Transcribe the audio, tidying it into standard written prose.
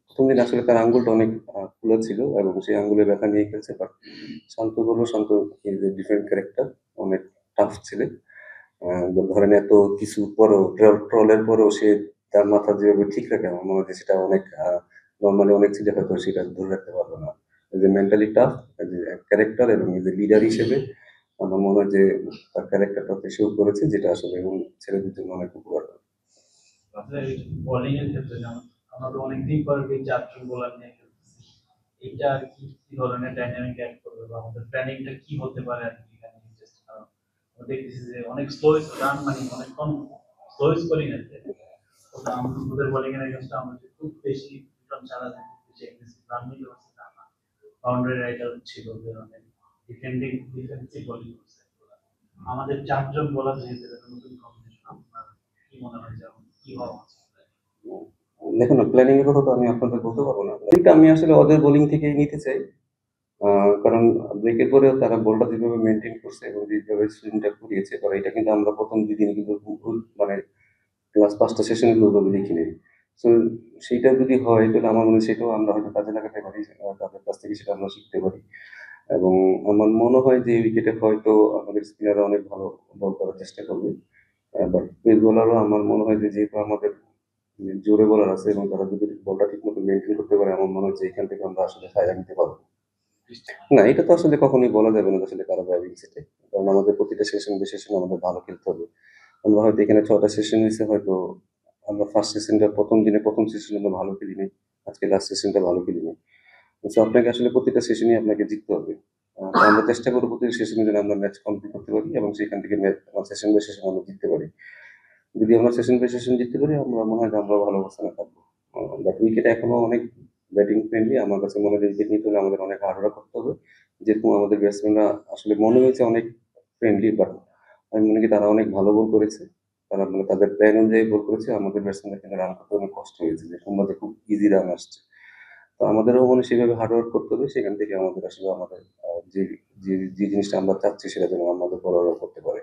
প্রথম দিন আসলে তার আঙ্গুলটা অনেক খোলা ছিল এবং সেই আঙ্গুলে ব্যথা নিয়ে খেলছে। বাট শান্ত বলবো, শান্ত ইজ এ ডিফারেন্ট ক্যারেক্টার। অনেক টাফ ছেলে। ধরেন এত কিছুর পরেও ট্রলের পরেও সে তার মাথা যেভাবে ঠিক রাখে, আমার মনে হয় সেটা অনেক নরমালি অনেক ছেলে হয়তো সেটা ধরে রাখতে পারবে না। যে মেন্টালি টাফ, যে ক্যারেক্টার এবং যে লিডার হিসেবে আমার মনে হয় যে তার ক্যারেক্টারটা শো করেছে, যেটা আসলে এবং ছেলেদের জন্য অনেক উপকার হবে। আসলে বোলিং এর ক্ষেত্রে যেমন আমরা তো অনেকদিন পর এই ৪ জন বোলার নিয়ে খেলতেছি। এইটা আর কি ধরনের ডাইনামিক অ্যাড করবে বা আমাদের প্ল্যানিংটা কি হতে পারে আর কি এখানে জাস্ট কারণ আমরা দেখতেছি যে অনেক স্লো রান মানে অনেক কম স্লো স্কোরিং আছে। ওটা আমাদের বোলিং এর এগেইনস্টে আমরা যে খুব বেশি রান ছাড়া যায়, খুব বেশি এগ্রেসিভ রান নিতে পারছি তা না। বাউন্ডারি রাইটার ছিল যে অনেক ডিফেন্সিভ বোলিং করছে। আমাদের ৪ জন বোলার যেহেতু এটা নতুন কম্বিনেশন, আপনার কি মনে হয় যে কি হওয়া উচিত? দেখুন না, প্ল্যানিং এর কথা তো আমি আপনাদের বলতে পারবো না। এটা আমি আসলে ওদের বোলিং থেকেই নিতে চাই। কারণ ব্রেকের পরেও তারা বলটা যেভাবে মেনটেন করছে এবং যেভাবে সুইংটা করিয়েছে, কারণ এটা কিন্তু আমরা প্রথম ২ দিনে কিন্তু মানে লাস্ট ৫ টা সেশনে কিন্তু ওভাবে দেখি নাই। সো সেইটা যদি হয় তাহলে আমার মনে হয় সেটাও আমরা হয়তো কাজে লাগাতে পারি। তাদের কাছ থেকে সেটা আমরা শিখতে পারি। এবং আমার মনে হয় যে এই উইকেটে হয়তো আমাদের স্পিনাররা অনেক ভালো বল করার চেষ্টা করবে। বাট পেস বোলারও আমার মনে হয় যে যেহেতু আমাদের জোরে বোলার আছে এবং তারা যদি বলটা ঠিকমতো মেইনটেইন করতে পারে, আমার মনে হয় যে এখান থেকে আমরা আসলে ফায়দা নিতে পারবো। না, এটা তো আসলে কখনোই বলা যাবে না যে আসলে কারা যাবে সেটে। কারণ আমাদের প্রতিটা সেশন বাই সেশন আমাদের ভালো খেলতে হবে। আমরা হয়তো এখানে ৬ টা সেশন হইছে, হয়তো আমরা ফার্স্ট সেশনটা ১ম দিনে ১ম সেশনে আমরা ভালো খেলি নাই। আজকে লাস্ট সেশনটা ভালো খেলি নাই। সো আপনাকে আসলে প্রতিটা সেশনেই আপনাকে জিততে হবে। তো আমরা চেষ্টা করব প্রতিটা সেশনে যেন আমরা ম্যাচ কমপ্লিট করতে পারি এবং সেখান থেকে সেশন বাই সেশন আমরা জিততে পারি। যদি আমরা সেশন বাই সেশন জিততে পারি, আমার মনে হয় যে আমরা ভালো অবস্থানে থাকবো। বাট উইকেট এখনো অনেক ব্যাটিং ফ্রেন্ডলি। আমার কাছে মনে হয় উইকেট নিতে হলে আমাদের অনেক হার্ডওয়ার্ক করতে হবে। যেরকম আমাদের ব্যাটসম্যানরা আসলে মনে হয়েছে অনেক ফ্রেন্ডলি, বাট আমি মনে করি তারা অনেক ভালো বল করেছে। তারা মানে তাদের প্ল্যান অনুযায়ী বল করেছে। আমাদের ব্যাটসম্যানদের কিন্তু রান করতে অনেক কষ্ট হয়েছে। যেরকম যে খুব ইজি রান আসছে। তো আমাদেরও মানে সেভাবে হার্ডওয়ার্ক করতে হবে। সেখান থেকে আমাদের আসলে আমাদের যে জিনিসটা আমরা চাচ্ছি সেটা যেন আমাদের বলাররা করতে পারে।